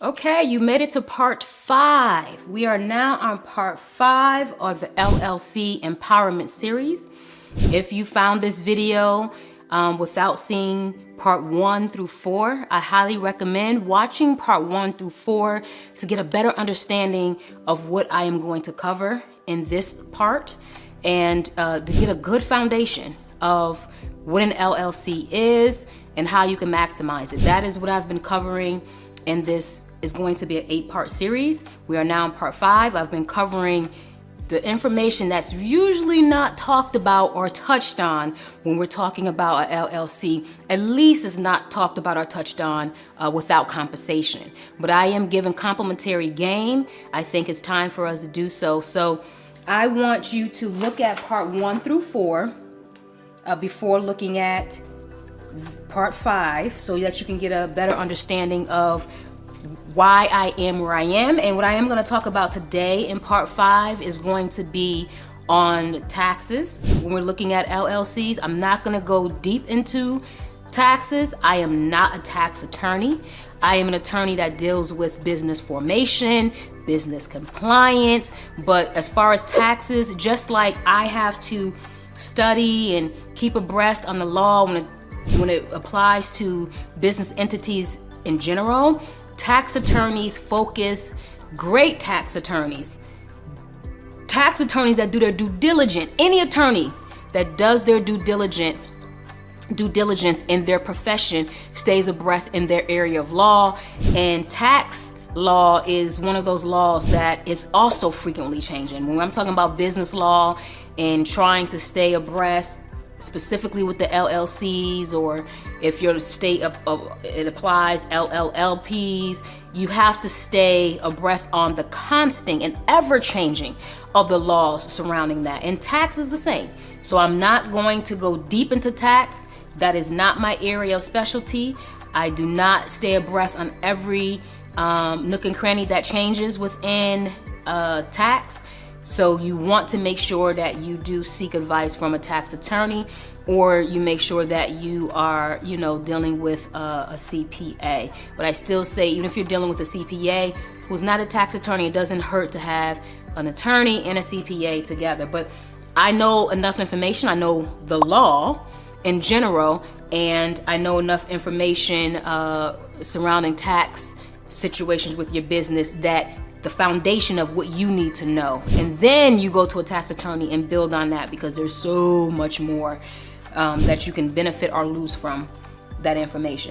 Okay, you made it to part 5. We are now on part 5 of the LLC Empowerment Series. If you found this video without seeing part 1 through 4, I highly recommend watching part 1 through 4 to get a better understanding of what I am going to cover in this part and to get a good foundation of what an LLC is and how you can maximize it. That is what I've been covering, and this is going to be an 8-part series. We are now in part 5. I've been covering the information that's usually not talked about or touched on when we're talking about an LLC. At least it's not talked about or touched on without compensation. But I am giving complimentary game. I think it's time for us to do so. So I want you to look at part 1 through 4 before looking at part 5, so that you can get a better understanding of why I am where I am. And what I am going to talk about today in part 5 is going to be on taxes. When we're looking at LLCs, I'm not going to go deep into taxes. I am not a tax attorney. I am an attorney that deals with business formation, business compliance. But as far as taxes, just like I have to study and keep abreast on the law when it applies to business entities in general, tax attorneys focus, great tax attorneys that do their due diligence, any attorney that does their due diligence in their profession stays abreast in their area of law. And tax law is one of those laws that is also frequently changing. When I'm talking about business law and trying to stay abreast, specifically with the LLCs, or if your state it applies LLLPs, you have to stay abreast on the constant and ever-changing of the laws surrounding that. And tax is the same. So I'm not going to go deep into tax. That is not my area of specialty. I do not stay abreast on every nook and cranny that changes within tax. So you want to make sure that you do seek advice from a tax attorney, or you make sure that you are, dealing with a CPA. But I still say, even if you're dealing with a CPA who's not a tax attorney, it doesn't hurt to have an attorney and a CPA together. But I know enough information. I know the law in general, and I know enough information surrounding tax situations with your business, that the foundation of what you need to know. And then you go to a tax attorney and build on that, because there's so much more that you can benefit or lose from that information.